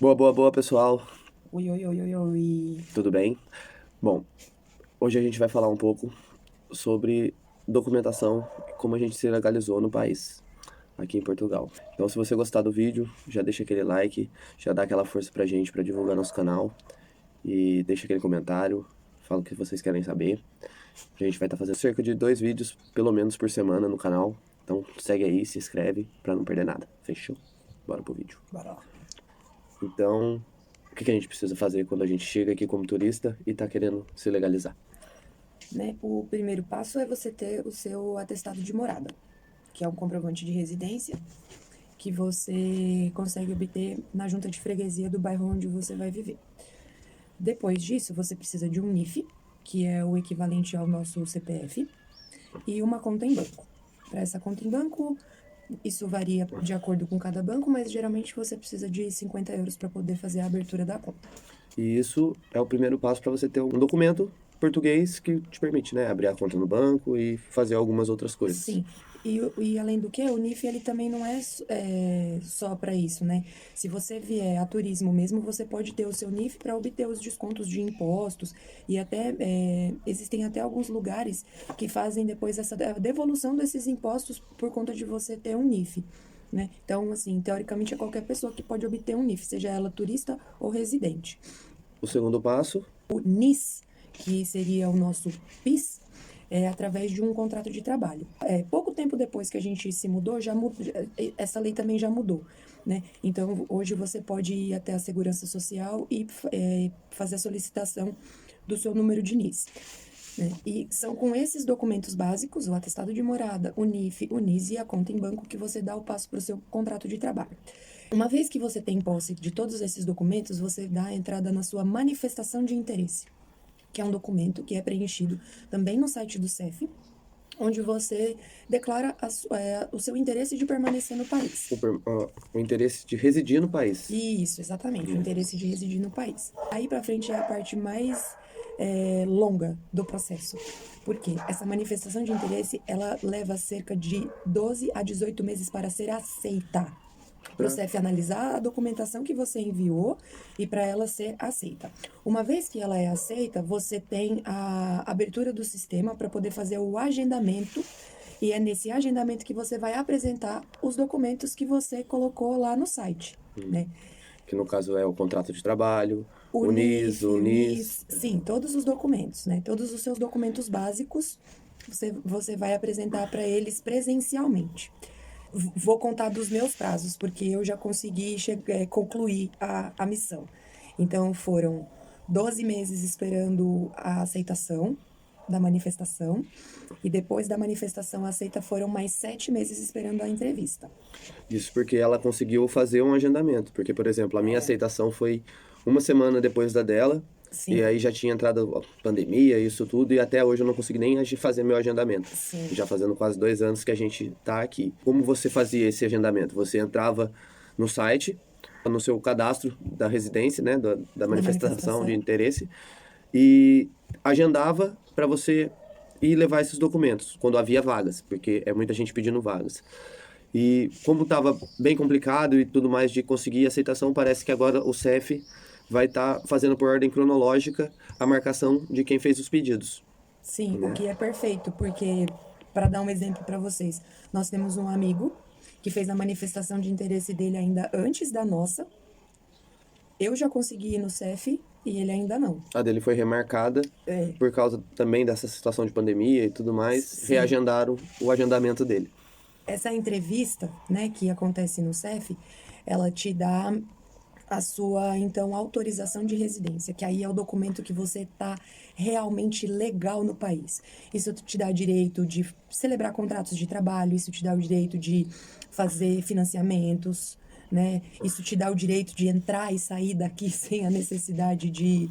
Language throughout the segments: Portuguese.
Boa, boa, boa, pessoal. Oi, oi, oi, oi, oi. Tudo bem? Bom, hoje a gente vai falar um pouco sobre documentação e como a gente se legalizou no país, aqui em Portugal. Então, se você gostar do vídeo, já deixa aquele like, já dá aquela força pra gente pra divulgar nosso canal e deixa aquele comentário, fala o que vocês querem saber. A gente vai estar fazendo cerca de 2 vídeos, pelo menos, por semana no canal. Então, segue aí, se inscreve pra não perder nada. Fechou? Bora pro vídeo. Bora lá. Então, o que a gente precisa fazer quando a gente chega aqui como turista e está querendo se legalizar? Né? O primeiro passo é você ter o seu atestado de morada, que é um comprovante de residência que você consegue obter na junta de freguesia do bairro onde você vai viver. Depois disso, você precisa de um NIF, que é o equivalente ao nosso CPF, e uma conta em banco. Para essa conta em banco, isso varia de acordo com cada banco, mas geralmente você precisa de 50 euros para poder fazer a abertura da conta. E isso é o primeiro passo para você ter um documento português que te permite, né, abrir a conta no banco e fazer algumas outras coisas. Sim, e além do que, o NIF ele também não é, só para isso, né? Se você vier a turismo mesmo, você pode ter o seu NIF para obter os descontos de impostos e até existem até alguns lugares que fazem depois essa devolução desses impostos por conta de você ter um NIF. Né? Então, assim, teoricamente é qualquer pessoa que pode obter um NIF, seja ela turista ou residente. O segundo passo, O NIS, que seria o nosso PIS, é através de um contrato de trabalho. Pouco tempo depois que a gente se mudou, essa lei também já mudou, né? Então, hoje você pode ir até a Segurança Social e fazer a solicitação do seu número de NIS. Né? E são com esses documentos básicos, o atestado de morada, o NIF, o NIS e a conta em banco, que você dá o passo para o seu contrato de trabalho. Uma vez que você tem posse de todos esses documentos, você dá a entrada na sua manifestação de interesse, que é um documento que é preenchido também no site do CEF, onde você declara o seu interesse de permanecer no país. o interesse de residir no país. Isso, exatamente, o interesse de residir no país. Aí para frente é a parte mais longa do processo. Porque essa manifestação de interesse, ela leva cerca de 12 a 18 meses para ser aceita. Para o CEF analisar a documentação que você enviou e para ela ser aceita. Uma vez que ela é aceita, você tem a abertura do sistema para poder fazer o agendamento, e é nesse agendamento que você vai apresentar os documentos que você colocou lá no site, né? Que no caso é o contrato de trabalho, O o NIS, NIF, o o NIS. NIS, sim, todos os documentos, né? Todos os seus documentos básicos, você vai apresentar para eles presencialmente. Vou contar dos meus prazos, porque eu já consegui concluir a missão. Então, foram 12 meses esperando a aceitação da manifestação, e depois da manifestação aceita foram mais 7 meses esperando a entrevista. Isso porque ela conseguiu fazer um agendamento. Porque, por exemplo, a minha aceitação foi uma semana depois da dela. E Sim. aí já tinha entrado a pandemia, isso tudo, e até hoje eu não consegui nem fazer meu agendamento. Sim. Já fazendo quase 2 anos que a gente tá aqui. Como você fazia esse agendamento? Você entrava no site, no seu cadastro da residência, né, da manifestação de interesse, e agendava para você ir levar esses documentos, quando havia vagas, porque é muita gente pedindo vagas. E como estava bem complicado e tudo mais de conseguir aceitação, parece que agora o CEF vai estar fazendo por ordem cronológica a marcação de quem fez os pedidos. Sim, o que é perfeito, porque, para dar um exemplo para vocês, nós temos um amigo que fez a manifestação de interesse dele ainda antes da nossa. Eu já consegui ir no CEF e ele ainda não. A dele foi remarcada por causa também dessa situação de pandemia e tudo mais. Sim. Reagendaram o agendamento dele. Essa entrevista, né, que acontece no CEF, ela te dá a sua, então, autorização de residência, que aí é o documento que você está realmente legal no país. Isso te dá direito de celebrar contratos de trabalho, isso te dá o direito de fazer financiamentos, né? Isso te dá o direito de entrar e sair daqui sem a necessidade de...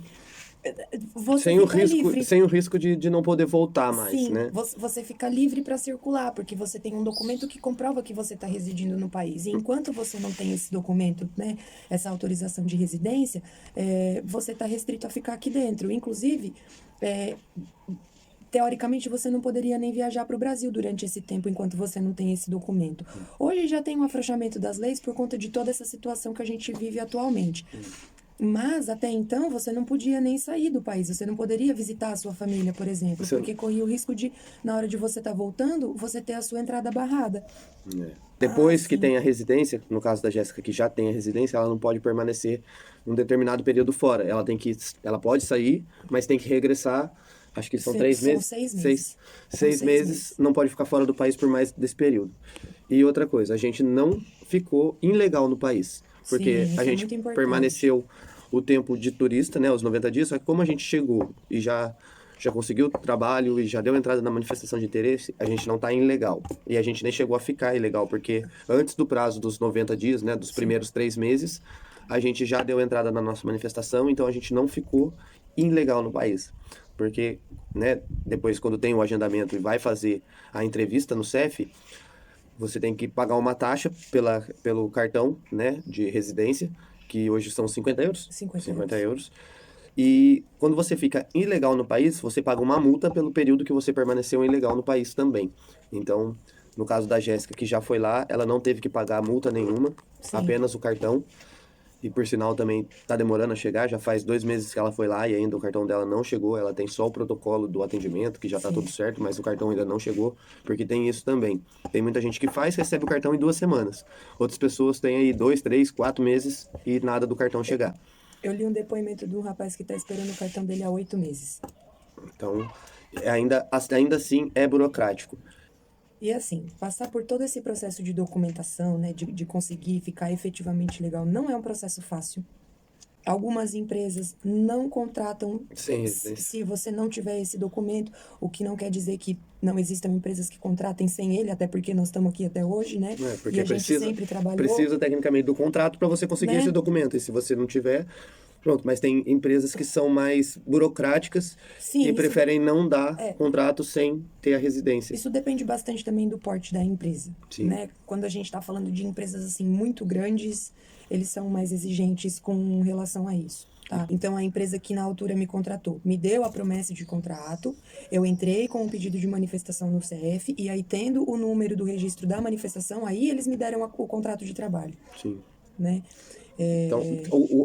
Você fica livre. Sem o risco de não poder voltar mais, Sim, né? você fica livre para circular, porque você tem um documento que comprova que você está residindo no país. E enquanto você não tem esse documento, né, essa autorização de residência, você está restrito a ficar aqui dentro. Inclusive, teoricamente, você não poderia nem viajar para o Brasil durante esse tempo, enquanto você não tem esse documento. Hoje já tem um afrouxamento das leis por conta de toda essa situação que a gente vive atualmente. Mas, até então, você não podia nem sair do país. Você não poderia visitar a sua família, por exemplo, porque corria o risco de, na hora de você estar voltando, você ter a sua entrada barrada. Depois que tem a residência, no caso da Jéssica, que já tem a residência, ela não pode permanecer um determinado período fora. Ela pode sair, mas tem que regressar. Acho que são 3 meses. São 6 meses. Seis meses, não pode ficar fora do país por mais desse período. E outra coisa, a gente não ficou ilegal no país. Porque Sim, a gente permaneceu o tempo de turista, né, os 90 dias, só que como a gente chegou e já conseguiu trabalho e já deu entrada na manifestação de interesse, a gente não está ilegal. E a gente nem chegou a ficar ilegal, porque antes do prazo dos 90 dias, né, dos primeiros 3 meses, a gente já deu entrada na nossa manifestação, então a gente não ficou ilegal no país. Porque, né, depois quando tem o agendamento e vai fazer a entrevista no CEF, você tem que pagar uma taxa pelo cartão, né, de residência, que hoje são 50 euros. 50 euros. E quando você fica ilegal no país, você paga uma multa pelo período que você permaneceu ilegal no país também. Então, no caso da Jéssica, que já foi lá, ela não teve que pagar multa nenhuma, apenas o cartão. E por sinal também tá demorando a chegar, já faz 2 meses que ela foi lá e ainda o cartão dela não chegou. Ela tem só o protocolo do atendimento, que já tá tudo certo, mas o cartão ainda não chegou, porque tem isso também. Tem muita gente que recebe o cartão em 2 semanas. Outras pessoas têm aí 2, 3, 4 meses e nada do cartão chegar. Eu li um depoimento de um rapaz que tá esperando o cartão dele há 8 meses. Então, ainda assim é burocrático. E assim, passar por todo esse processo de documentação, né, de conseguir ficar efetivamente legal, não é um processo fácil. Algumas empresas não contratam se você não tiver esse documento, o que não quer dizer que não existam empresas que contratem sem ele, até porque nós estamos aqui até hoje, né? Porque e a gente sempre trabalhou. Precisa tecnicamente do contrato para você conseguir esse documento. E se você não tiver, pronto. Mas tem empresas que são mais burocráticas e preferem não dar contrato sem ter a residência. Isso depende bastante também do porte da empresa, né? Quando a gente está falando de empresas assim muito grandes, eles são mais exigentes com relação a isso. Tá? Então, a empresa que na altura me contratou me deu a promessa de contrato, eu entrei com o pedido de manifestação no CEF, e aí, tendo o número do registro da manifestação, aí eles me deram o contrato de trabalho. Sim. Né? Então,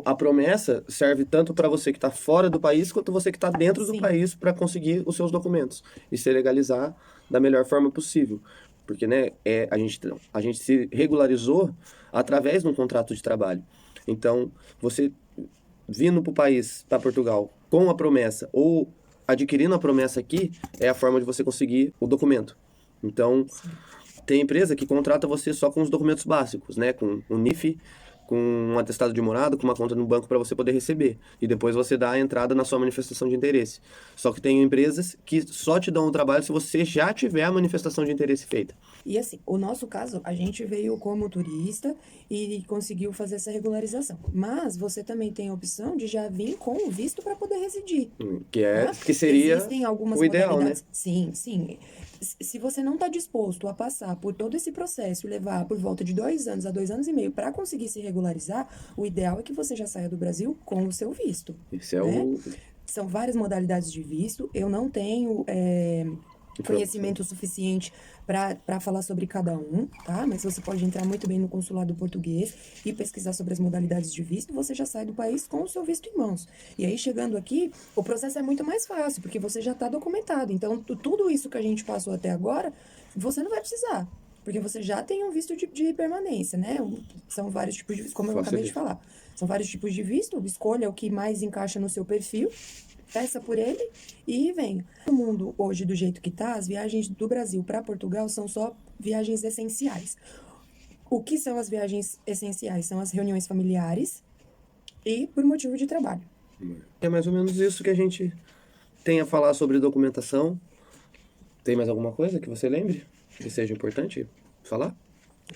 a promessa serve tanto para você que está fora do país, quanto você que está dentro do país para conseguir os seus documentos e se legalizar da melhor forma possível. Porque, né, a gente se regularizou através de um contrato de trabalho. Então, você vindo para o país, para Portugal, com a promessa ou adquirindo a promessa aqui, é a forma de você conseguir o documento. Então, tem empresa que contrata você só com os documentos básicos, né, com o NIF, com um atestado de morada, com uma conta no banco para você poder receber. E depois você dá a entrada na sua manifestação de interesse. Só que tem empresas que só te dão o trabalho se você já tiver a manifestação de interesse feita. E assim, o nosso caso, a gente veio como turista e conseguiu fazer essa regularização. Mas você também tem a opção de já vir com o visto para poder residir. Que seria o ideal, né? Sim. Se você não está disposto a passar por todo esse processo e levar por volta de 2 anos a 2 anos e meio para conseguir se regularizar, o ideal é que você já saia do Brasil com o seu visto. Isso é São várias modalidades de visto. Eu não tenho conhecimento suficiente para falar sobre cada um, tá? Mas você pode entrar muito bem no consulado português e pesquisar sobre as modalidades de visto. Você já sai do país com o seu visto em mãos. E aí, chegando aqui, o processo é muito mais fácil, porque você já está documentado. Então, tudo isso que a gente passou até agora, você não vai precisar. Porque você já tem um visto de permanência, né? São vários tipos de visto, como eu acabei de falar. São vários tipos de visto. Escolha o que mais encaixa no seu perfil, peça por ele e venha. No mundo hoje, do jeito que está, as viagens do Brasil para Portugal são só viagens essenciais. O que são as viagens essenciais? São as reuniões familiares e por motivo de trabalho. É mais ou menos isso que a gente tem a falar sobre documentação. Tem mais alguma coisa que você lembre que seja importante falar?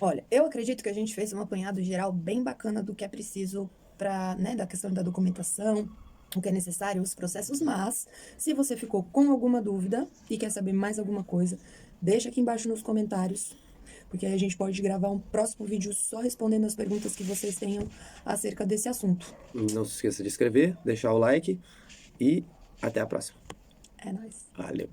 Olha, eu acredito que a gente fez um apanhado geral bem bacana do que é preciso para, né, da questão da documentação, o que é necessário, os processos, mas se você ficou com alguma dúvida e quer saber mais alguma coisa, deixa aqui embaixo nos comentários, porque aí a gente pode gravar um próximo vídeo só respondendo as perguntas que vocês tenham acerca desse assunto. Não se esqueça de inscrever, deixar o like e até a próxima. É nóis. Valeu.